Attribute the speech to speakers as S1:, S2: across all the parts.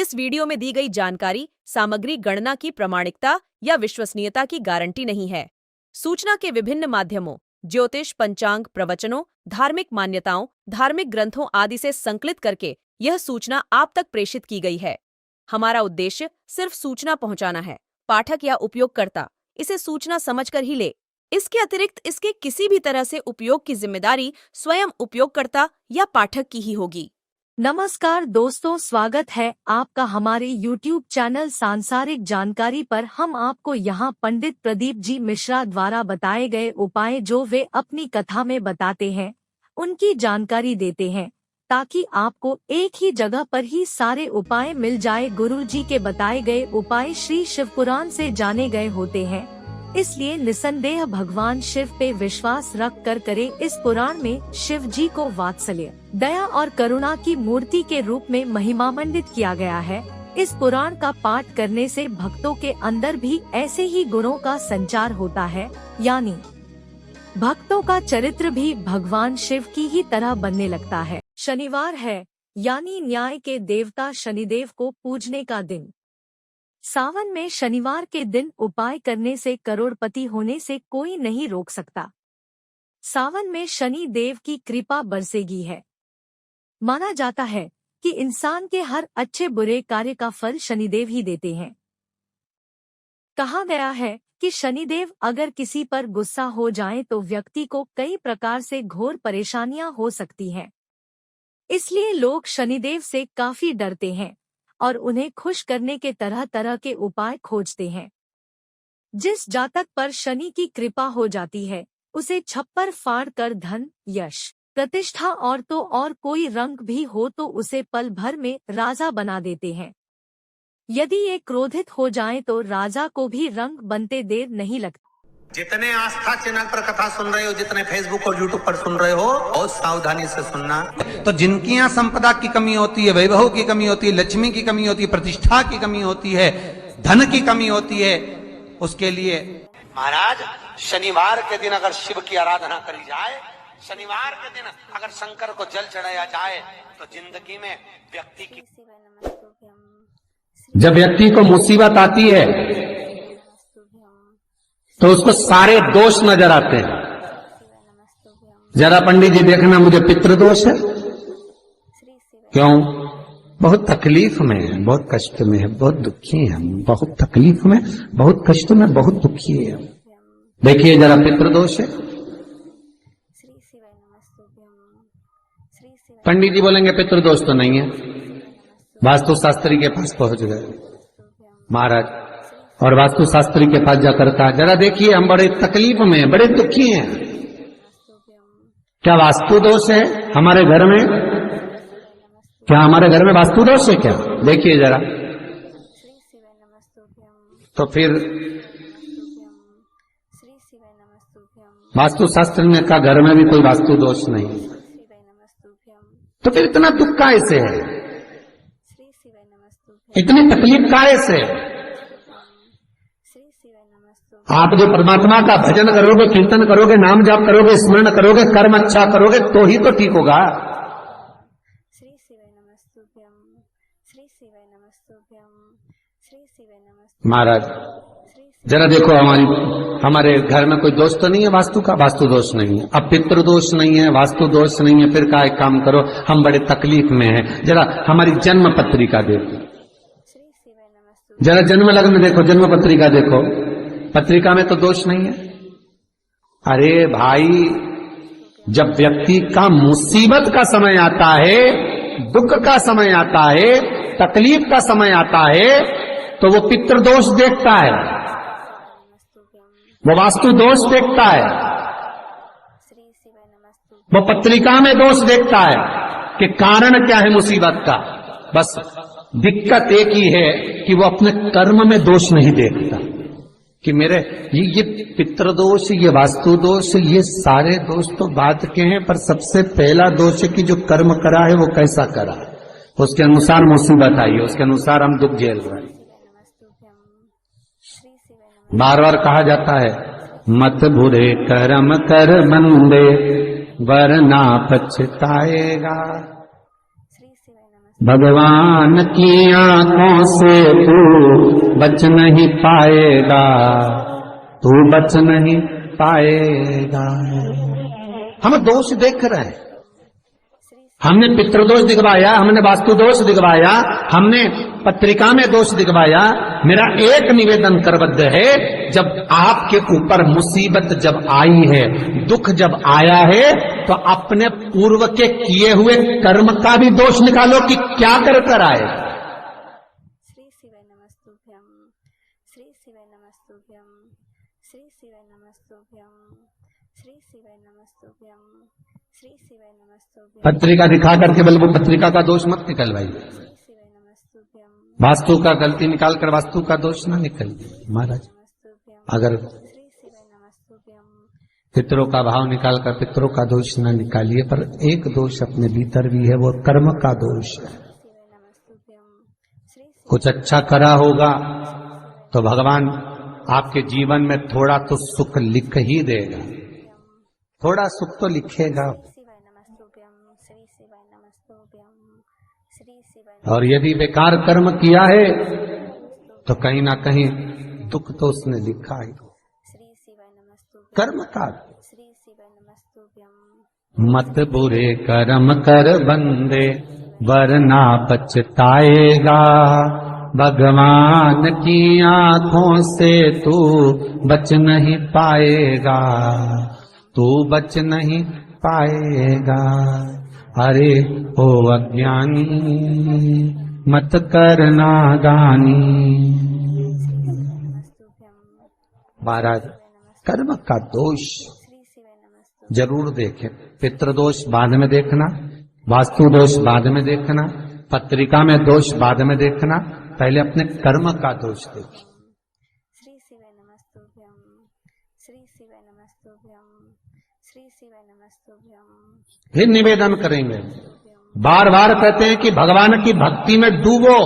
S1: इस वीडियो में दी गई जानकारी सामग्री गणना की प्रामाणिकता या विश्वसनीयता की गारंटी नहीं है। सूचना के विभिन्न माध्यमों ज्योतिष, पंचांग, प्रवचनों, धार्मिक मान्यताओं, धार्मिक ग्रंथों आदि से संकलित करके यह सूचना आप तक प्रेषित की गई है। हमारा उद्देश्य सिर्फ सूचना पहुंचाना है। पाठक या उपयोगकर्ता इसे सूचना समझकर ही ले। इसके अतिरिक्त इसके किसी भी तरह से उपयोग की जिम्मेदारी स्वयं उपयोगकर्ता या पाठक की ही होगी।
S2: नमस्कार दोस्तों, स्वागत है आपका हमारे YouTube चैनल सांसारिक जानकारी पर। हम आपको यहाँ पंडित प्रदीप जी मिश्रा द्वारा बताए गए उपाय जो वे अपनी कथा में बताते हैं उनकी जानकारी देते हैं, ताकि आपको एक ही जगह पर ही सारे उपाय मिल जाए। गुरु जी के बताए गए उपाय श्री शिव पुराण से जाने गए होते हैं, इसलिए निसंदेह भगवान शिव पे विश्वास रख कर करे। इस पुराण में शिव जी को वात्सल्य, दया और करुणा की मूर्ति के रूप में महिमामंडित किया गया है। इस पुराण का पाठ करने से भक्तों के अंदर भी ऐसे ही गुणों का संचार होता है, यानी भक्तों का चरित्र भी भगवान शिव की ही तरह बनने लगता है। शनिवार है, यानी न्याय के देवता शनिदेव को पूजने का दिन। सावन में शनिवार के दिन उपाय करने से करोड़पति होने से कोई नहीं रोक सकता। सावन में शनि देव की कृपा बरसेगी है। माना जाता है कि इंसान के हर अच्छे बुरे कार्य का फल शनिदेव ही देते हैं। कहा गया है कि शनिदेव अगर किसी पर गुस्सा हो जाए तो व्यक्ति को कई प्रकार से घोर परेशानियां हो सकती हैं। इसलिए लोग शनिदेव से काफी डरते हैं और उन्हें खुश करने के तरह तरह के उपाय खोजते हैं। जिस जातक पर शनि की कृपा हो जाती है उसे छप्पर फाड़ कर धन, यश, प्रतिष्ठा और तो और कोई रंग भी हो तो उसे पल भर में राजा बना देते हैं। यदि ये क्रोधित हो जाएं तो राजा को भी रंग बनते देर नहीं लगती।
S3: जितने आस्था चैनल पर कथा सुन रहे हो, जितने फेसबुक और यूट्यूब पर सुन रहे हो, बहुत सावधानी से सुनना। तो जिनकी यहाँ संपदा की कमी होती है, वैभव की कमी होती है, लक्ष्मी की कमी होती है, प्रतिष्ठा की कमी होती है, धन की कमी होती है, उसके लिए महाराज शनिवार के दिन अगर शिव की आराधना करी जाए, शनिवार के दिन अगर शंकर को जल चढ़ाया जाए तो जिंदगी में व्यक्ति की,
S4: जब व्यक्ति को मुसीबत आती है तो उसको सारे दोष नजर आते हैं। जरा पंडित जी देखना, मुझे पितृदोष है। क्यों? बहुत तकलीफ में है, बहुत कष्ट में है, बहुत दुखी है, बहुत तकलीफ में, बहुत कष्ट में, बहुत दुखी है। देखिए जरा पितृदोष है। पंडित जी बोलेंगे पितृदोष तो नहीं है। वास्तु शास्त्री के पास पहुंच गए महाराज, और वास्तु शास्त्री के पास जाकर कहा, जरा देखिए हम बड़े तकलीफ में, बड़े दुखी हैं, क्या वास्तु दोष है हमारे घर में? क्या हमारे घर में वास्तु दोष है क्या? देखिए जरा। तो फिर वास्तु शास्त्र ने कहा घर में भी कोई वास्तु दोष नहीं। तो फिर इतना दुख काहे है, इतनी तकलीफ काहे से? आप जो परमात्मा का भजन करोगे, कीर्तन करोगे, नाम जाप करोगे, स्मरण करोगे, कर्म अच्छा करोगे तो ही तो ठीक होगा। महाराज जरा देखो, हमारे घर में कोई दोष तो नहीं है वास्तु का? वास्तु दोष नहीं है। अब पितृ दोष नहीं है, वास्तु दोष नहीं है, फिर का एक काम करो, हम बड़े तकलीफ में हैं, जरा हमारी जन्म पत्रिका देखो, जरा जन्म लग्न देखो, जन्म पत्रिका देखो, पत्रिका में तो दोष नहीं है। अरे भाई, जब व्यक्ति का मुसीबत का समय आता है, दुख का समय आता है, तकलीफ का समय आता है, तो वो पितृदोष देखता है, वो वास्तु दोष देखता है, वो पत्रिका में दोष देखता है कि कारण क्या है मुसीबत का। बस दिक्कत एक ही है कि वो अपने कर्म में दोष नहीं देखता कि मेरे ये पितृदोष, ये वास्तु दोष, ये सारे दोष तो बात के हैं, पर सबसे पहला दोष है कि जो कर्म करा है वो कैसा करा, उसके अनुसार मुसीबत आई है, उसके अनुसार हम दुख झेल रहे हैं। बार बार कहा जाता है, मत बुरे कर्म कर बंदे वरना पछताएगा। भगवान की आंखों से तू बच नहीं पाएगा, तू बच नहीं पाएगा। हम दोष देख रहे हैं, हमने पितृदोष दिखवाया, हमने वास्तु दोष दिखवाया, हमने पत्रिका में दोष दिखवाया। मेरा एक निवेदन करबद्ध है, जब आपके ऊपर मुसीबत जब आई है, दुख जब आया है, तो अपने पूर्व के किए हुए कर्म का भी दोष निकालो कि क्या कर कर आए।
S5: श्री शिवाय नमस्तुभ्यं, श्री शिवाय नमस्तुभ्यं, श्री शिवाय नमस्तुभ्यं, श्री शिवाय नमस्तुभ्यं, श्री शिवाय नमस्तुभ्यं,
S4: पत्रिका दिखा करके बल्कि पत्रिका का दोष मत निकलवाइए,
S5: श्री शिवाय नमस्तुभ्यं,
S4: वास्तु का गलती निकाल कर वास्तु का दोष ना निकलिए। महाराज
S5: नमस्तुभ्यं,
S4: अगर
S5: श्री शिवाय नमस्तुभ्यं,
S4: पितरों का भाव निकाल कर पितरों का दोष ना निकालिए, पर एक दोष अपने भीतर भी है, वो कर्म का दोष है।
S5: शिवाय नमस्तुभ्यं, श्री
S4: कुछ अच्छा करा होगा तो भगवान आपके जीवन में थोड़ा तो सुख लिख ही देगा, थोड़ा सुख तो लिखेगा।
S5: शिवाय नमस्तुभ्यं, श्री शिवाय नमस्तुभ्यं, श्री शिवाय
S4: और यदि बेकार कर्म किया है तो कहीं ना कहीं दुख तो उसने लिखा है।
S5: श्री शिवाय नमस्तुभ्यं,
S4: कर्म का
S5: श्री शिवाय नमस्तुभ्यं,
S4: मत बुरे कर्म कर बंदे वरना पछताएगा, भगवान की आंखों से तू बच नहीं पाएगा, तू बच नहीं पाएगा। अरे ओ अज्ञानी मत करना दानी। महाराज कर्म का दोष
S5: श्री शिवाय नमस्तुभ्यं,
S4: जरूर देखें, पितृदोष बाद में देखना, वास्तु दोष बाद में देखना, पत्रिका में दोष बाद में देखना, पहले अपने कर्म का दोष देखिए।
S5: श्री शिवाय नमस्तुभ्यं, श्री शिवाय नमस्तुभ्यं, श्री शिवाय नमस्तुभ्यं,
S4: फिर निवेदन करेंगे, बार बार कहते हैं कि भगवान की भक्ति में डूबो,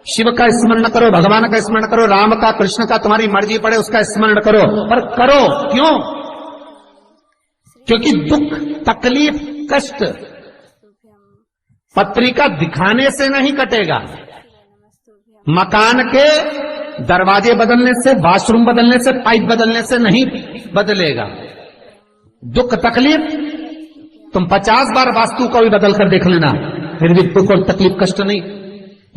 S4: शिव का स्मरण करो, भगवान का स्मरण करो, राम का कृष्ण का तुम्हारी मर्जी पड़े उसका स्मरण करो, पर करो क्यों? क्योंकि दुख तकलीफ कष्ट पत्रिका दिखाने से नहीं कटेगा, मकान के दरवाजे बदलने से, वॉशरूम बदलने से, पाइप बदलने से नहीं बदलेगा। दुख तकलीफ तुम 50 बार वास्तु को भी बदल कर देख लेना, फिर भी दुख और तकलीफ कष्ट नहीं,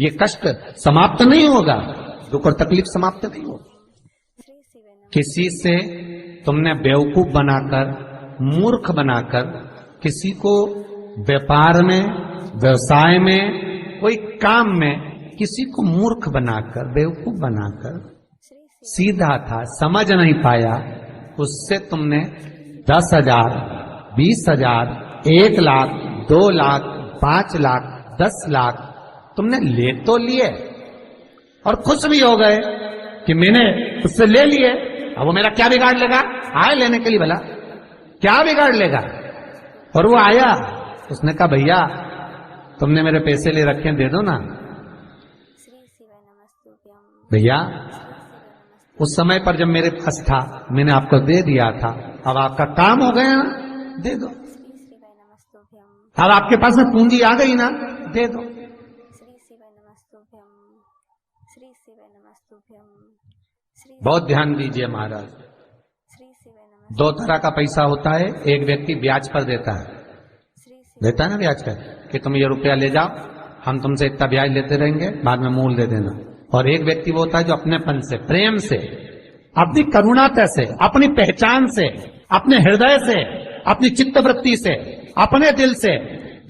S4: ये कष्ट समाप्त नहीं होगा, दुख और तकलीफ समाप्त नहीं होगा।
S5: श्री शिवाय नमस्तुभ्यं,
S4: किसी से तुमने बेवकूफ बनाकर, मूर्ख बनाकर, किसी को व्यापार में, व्यवसाय में, कोई काम में किसी को मूर्ख बनाकर, बेवकूफ बनाकर, सीधा था समझ नहीं पाया, उससे तुमने 10,000, 20,000, 1 लाख, 2 लाख, 5 लाख, 10 लाख तुमने ले तो लिए और खुश भी हो गए कि मैंने उससे ले लिए, अब वो मेरा क्या बिगाड़ लेगा, आए लेने के लिए भला क्या बिगाड़ लेगा। और वो आया, उसने कहा भैया तुमने मेरे पैसे ले रखे हैं, दे दो ना।
S5: श्री शिवाय नमस्तुभ्यं,
S4: भैया उस समय पर जब मेरे पास था मैंने आपको दे दिया था, अब आपका काम हो गया ना, दे दो।
S5: श्री शिवाय नमस्तुभ्यं,
S4: अब आपके पास में पूंजी आ गई ना, दे दो।
S5: श्री शिवाय नमस्तुभ्यं, श्री शिवाय नमस्तुभ्यं, श्री
S4: बहुत ध्यान दीजिए महाराज,
S5: श्री शिवाय नमस्तुभ्यं,
S4: 2 तरह का पैसा होता है, एक व्यक्ति ब्याज पर देता है,
S5: श्री शिवाय
S4: देता है ना ब्याज पर, कि तुम ये रुपया ले जाओ, हम तुमसे इतना ब्याज लेते रहेंगे, बाद में मूल दे देना। और एक व्यक्ति वो होता है जो अपनेपन से, प्रेम से, अपनी करुणाता से, अपनी पहचान से, अपने हृदय से, अपनी चित्तवृत्ति से, अपने दिल से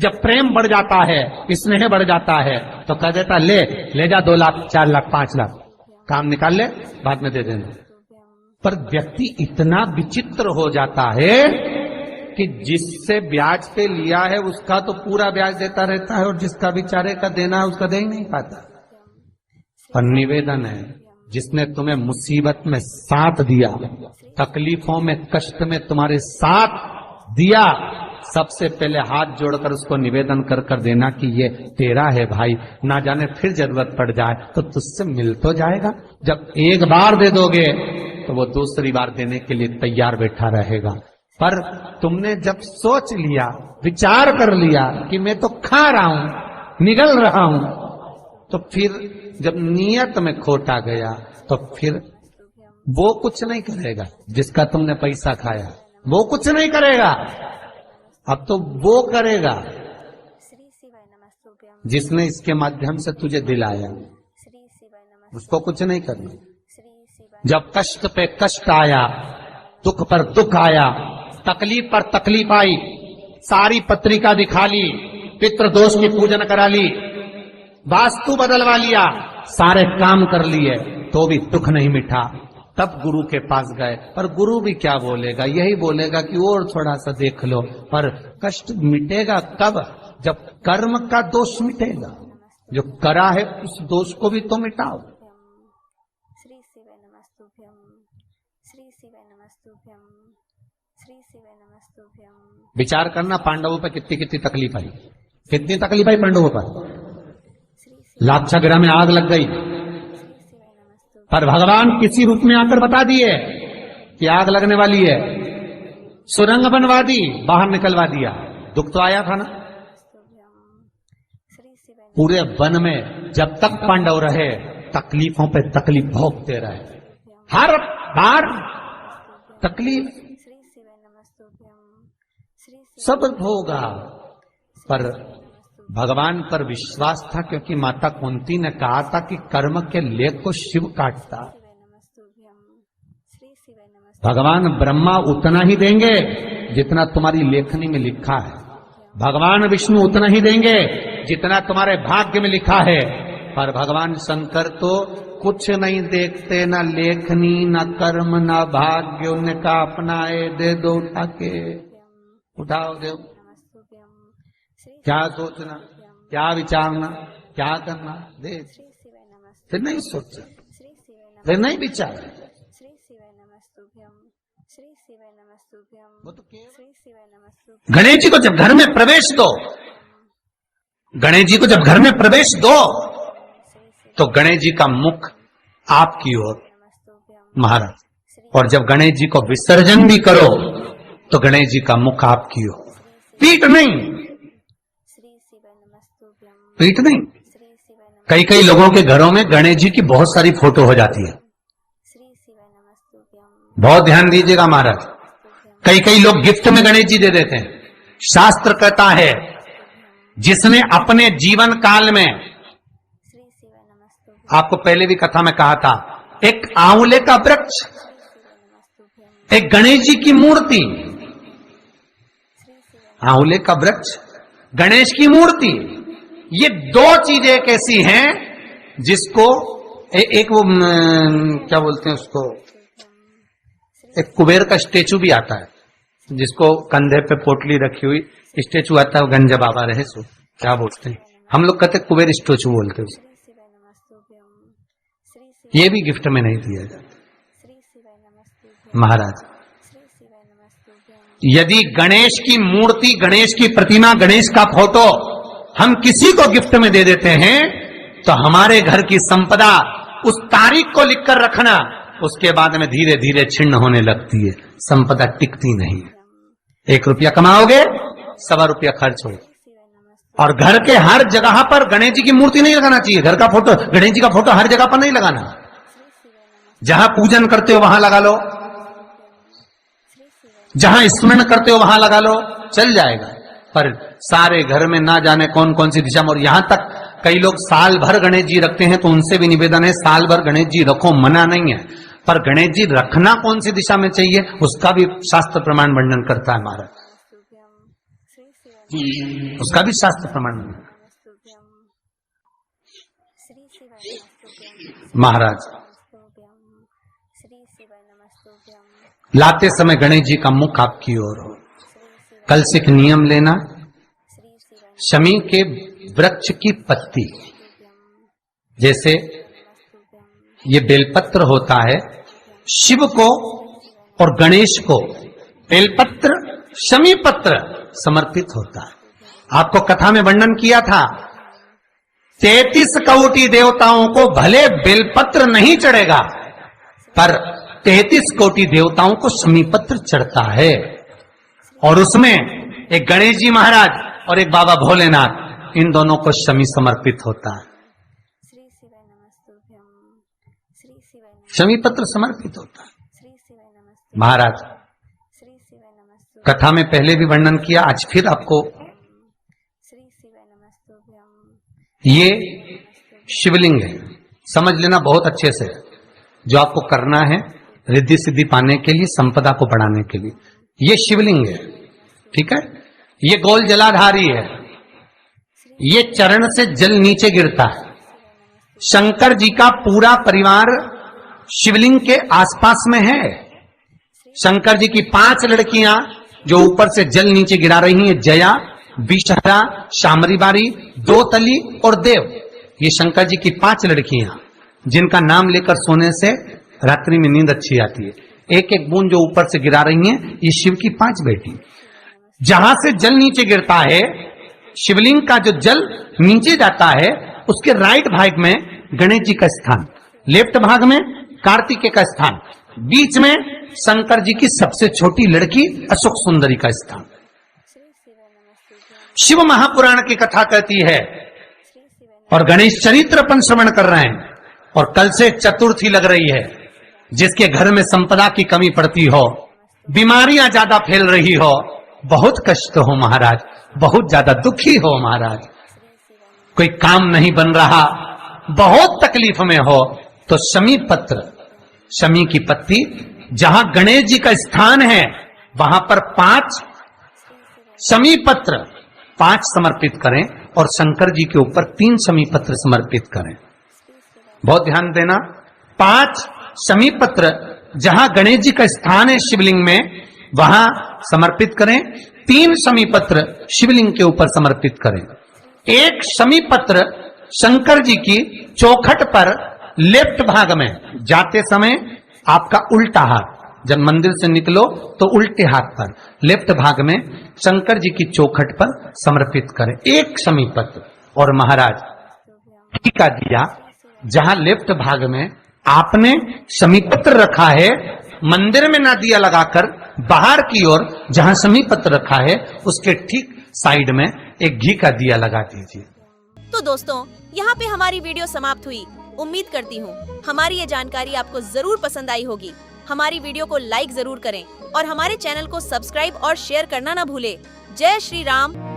S4: जब प्रेम बढ़ जाता है, स्नेह बढ़ जाता है, तो कह देता ले जा 2 लाख, 4 लाख, 5 लाख, काम निकाल ले, बाद में दे देना। पर व्यक्ति इतना विचित्र हो जाता है कि जिससे ब्याज पे लिया है उसका तो पूरा ब्याज देता रहता है, और जिसका बेचारे का देना है उसका दे ही नहीं पाता। पर निवेदन है, जिसने तुम्हें मुसीबत में साथ दिया, तकलीफों में, कष्ट में तुम्हारे साथ दिया, सबसे पहले हाथ जोड़कर उसको निवेदन कर कर देना कि ये तेरा है भाई, ना जाने फिर जरूरत पड़ जाए तो तुझसे मिल तो जाएगा। जब एक बार दे दोगे तो वो दूसरी बार देने के लिए तैयार बैठा रहेगा। पर तुमने जब सोच लिया, विचार कर लिया कि मैं तो खा रहा हूं, निगल रहा हूं, तो फिर जब नियत में खोट आ गया तो फिर वो कुछ नहीं करेगा जिसका तुमने पैसा खाया, वो कुछ नहीं करेगा, अब तो वो करेगा
S5: श्री शिवाय नमस्तुभ्यम
S4: जिसने इसके माध्यम से तुझे दिलाया,
S5: श्री शिवाय नमस्तुभ्यम
S4: उसको कुछ नहीं करना।
S5: श्री शिवाय
S4: जब कष्ट पे कष्ट आया, दुख पर दुख आया, तकलीफ पर तकलीफ आई, सारी पत्रिका दिखा ली, पितृदोष की पूजन करा ली, वास्तु बदलवा लिया, सारे काम कर लिए, तो भी दुख नहीं मिटा, तब गुरु के पास गए। पर गुरु भी क्या बोलेगा, यही बोलेगा कि और थोड़ा सा देख लो। पर कष्ट मिटेगा कब? जब कर्म का दोष मिटेगा, जो करा है उस दोष को भी तो मिटाओ।
S5: श्री शिवाय नमस्तुभ्यम श्री शिवाय नमस्तुभ्यम श्री शिवाय नमस्तुभ्यम
S4: विचार करना, पांडवों पर कितनी कितनी तकलीफ आई, कितनी तकलीफ आई पांडवों पर। लाक्षागृह में आग लग गई, पर भगवान किसी रूप में आकर बता दिए कि आग लगने वाली है, सुरंग बनवा दी, बाहर निकलवा दिया। दुख तो आया था ना।
S5: श्री शिवाय
S4: पूरे वन में जब तक पांडव रहे, तकलीफों पे तकलीफ भोगते रहे, हर बार तकलीफ
S5: श्री शिवाय नमस्तुभ्यम श्री
S4: सब भोगा, पर भगवान पर विश्वास था, क्योंकि माता कुंती ने कहा था कि कर्म के लेख को शिव काटता।
S5: नमस्तुभ्यम श्री शिवाय नमस्तुभ्यम
S4: भगवान ब्रह्मा उतना ही देंगे जितना तुम्हारी लेखनी में लिखा है, भगवान विष्णु उतना ही देंगे जितना तुम्हारे भाग्य में लिखा है। पर भगवान शंकर तो कुछ नहीं देखते, न लेखनी, न कर्म, न भाग्य, उनका अपनाए दे दो उठा के, उठाओ दे।
S5: नमस्तुभ्यम श्री
S4: क्या सोचना, क्या विचारना, क्या करना, दे।
S5: श्री शिवाय नमस्तुभ्यम
S4: फिर नहीं सोचा,
S5: श्री शिवाय
S4: फिर नहीं विचार।
S5: श्री शिवाय नमस्तुभ्यम श्री शिवाय नमस्तुभ्यम
S4: वो तो केवल
S5: श्री शिवाय नमस्तुभ्यम
S4: गणेश जी को जब घर में प्रवेश दो, गणेश जी को जब घर में प्रवेश दो, तो गणेश जी का मुख आपकी ओर
S5: नमस्तुभ्यम
S4: महाराज, और जब गणेश जी को विसर्जन भी करो तो गणेश जी का मुख आपकी ओर, पीठ नहीं,
S5: श्री शिवाय नमस्तुभ्यम
S4: पीठ नहीं।
S5: श्री शिवाय नमस्तुभ्यम
S4: कई कई लोगों के घरों में गणेश जी की बहुत सारी फोटो हो जाती है,
S5: श्री शिवाय नमस्तुभ्यम
S4: बहुत ध्यान दीजिएगा महाराज। कई कई लोग गिफ्ट में गणेश जी दे देते हैं। शास्त्र कहता है, जिसने अपने जीवन काल में,
S5: श्री शिवाय नमस्तुभ्यम
S4: आपको पहले भी कथा में कहा था, एक आंवले का वृक्ष, एक गणेश जी की मूर्ति, आंवले का वृक्ष, गणेश की मूर्ति, ये दो चीजें एक ऐसी हैं जिसको एक वो क्या बोलते हैं उसको, एक कुबेर का स्टेचू भी आता है, जिसको कंधे पे पोटली रखी हुई स्टेचू आता है, वो गंजा बाबा रहे सो क्या बोलते हैं, हम लोग कहते कुबेर स्टेचू बोलते हैं।
S5: श्री शिवाय नमस्तुभ्यम श्री शिवाय
S4: ये भी गिफ्ट में नहीं दिया जाता
S5: श्री शिवाय नमस्तुभ्यम
S4: महाराज।
S5: श्री शिवाय नमस्तुभ्यम
S4: यदि गणेश की मूर्ति, गणेश की प्रतिमा, गणेश का फोटो हम किसी को गिफ्ट में दे देते हैं, तो हमारे घर की संपदा उस तारीख को लिखकर रखना, उसके बाद में धीरे धीरे छिन्न होने लगती है, संपदा टिकती नहीं है। 1 रुपया कमाओगे, 1.25 रुपया खर्च हो। और घर के हर जगह पर गणेश जी की मूर्ति नहीं लगाना चाहिए, घर का फोटो, गणेश जी का फोटो हर जगह पर नहीं लगाना, जहां पूजन करते हो वहां लगा लो, जहां स्मरण करते हो वहां लगा लो, चल जाएगा। पर सारे घर में ना जाने कौन कौन सी दिशा में, और यहां तक कई लोग साल भर गणेश जी रखते हैं, तो उनसे भी निवेदन है, साल भर गणेश जी रखो, मना नहीं है, पर गणेश जी रखना कौन सी दिशा में चाहिए उसका भी शास्त्र प्रमाण वर्णन करता है महाराज,
S5: श्री शिवाय
S4: उसका भी शास्त्र प्रमाण
S5: नमस्तुभ्यम श्री शिवाय नमस्तुभ्यम
S4: महाराज।
S5: नमस्तुभ्यम श्री शिवाय नमस्तुभ्यम
S4: लाते समय गणेश जी का मुख आपकी ओर हो।
S5: श्री शिवाय
S4: कल से एक नियम लेना,
S5: श्री शिवाय
S4: शमी के वृक्ष की पत्ती, जैसे ये बेलपत्र होता है, शिव को और गणेश को बेलपत्र, शमी पत्र समर्पित होता है। आपको कथा में वर्णन किया था, 33 कोटि देवताओं को भले बेलपत्र नहीं चढ़ेगा, पर 33 कोटि देवताओं को शमी पत्र चढ़ता है। और उसमें एक गणेश जी महाराज और एक बाबा भोलेनाथ, इन दोनों को शमी समर्पित होता है।
S5: श्री शिवाय नमस्तुभ्यम। श्री शिवाय नमः।
S4: शमी पत्र समर्पित होता है।
S5: श्री शिवाय नमस्तुभ्यम।
S4: महाराज
S5: श्री शिवाय नमस्तुभ्यम।
S4: कथा में पहले भी वर्णन किया, आज फिर आपको
S5: श्री शिवाय नमस्तुभ्यम।
S4: ये शिवलिंग है, समझ लेना बहुत अच्छे से। जो आपको करना है रिद्धि सिद्धि पाने के लिए, संपदा को बढ़ाने के लिए, ये शिवलिंग है, ठीक है। ये गोल जलाधारी है, ये चरण से जल नीचे गिरता है। शंकर जी का पूरा परिवार शिवलिंग के आसपास में है। शंकर जी की 5 लड़कियां जो ऊपर से जल नीचे गिरा रही हैं, जया, विषहरा, शामरी बारी, दोतली और देव। ये शंकर जी की 5 लड़कियां जिनका नाम लेकर सोने से रात्रि में नींद अच्छी आती है। एक एक बूंद जो ऊपर से गिरा रही हैं, ये शिव की 5 बेटी। जहां से जल नीचे गिरता है, शिवलिंग का जो जल नीचे जाता है, उसके राइट भाग में गणेश जी का स्थान, लेफ्ट भाग में कार्तिकेय का स्थान, बीच में शंकर जी की सबसे छोटी लड़की अशोक सुंदरी का स्थान। शिव महापुराण की कथा कहती है और गणेश चरित्र अपन श्रवण कर रहे हैं। और कल से चतुर्थी लग रही है। जिसके घर में संपदा की कमी पड़ती हो, बीमारियां ज्यादा फैल रही हो, बहुत कष्ट हो महाराज, बहुत ज्यादा दुखी हो महाराज, कोई काम नहीं बन रहा, बहुत तकलीफ में हो, तो शमी पत्र, शमी की पत्ती, जहां गणेश जी का स्थान है वहां पर 5 शमी पत्र 5 समर्पित करें और शंकर जी के ऊपर 3 शमी पत्र समर्पित करें। बहुत ध्यान देना, 5 शमी पत्र जहां गणेश जी का स्थान है शिवलिंग में, वहां समर्पित करें। 3 शमी पत्र शिवलिंग के ऊपर समर्पित करें। 1 शमी पत्र शंकर जी की चौखट पर लेफ्ट भाग में, जाते समय आपका उल्टा हाथ, जब मंदिर से निकलो तो उल्टे हाथ पर लेफ्ट भाग में शंकर जी की चौखट पर समर्पित करें 1 शमी पत्र। और महाराज घी का दिया जहां लेफ्ट भाग में आपने शमी पत्र रखा है, मंदिर में ना दिया लगाकर बाहर की ओर जहां शमी पत्र रखा है उसके ठीक साइड में एक घी का दिया लगा दीजिए।
S1: तो दोस्तों, यहाँ पे हमारी वीडियो समाप्त हुई। उम्मीद करती हूँ हमारी ये जानकारी आपको जरूर पसंद आई होगी। हमारी वीडियो को लाइक जरूर करें और हमारे चैनल को सब्सक्राइब और शेयर करना ना भूले। जय श्री राम।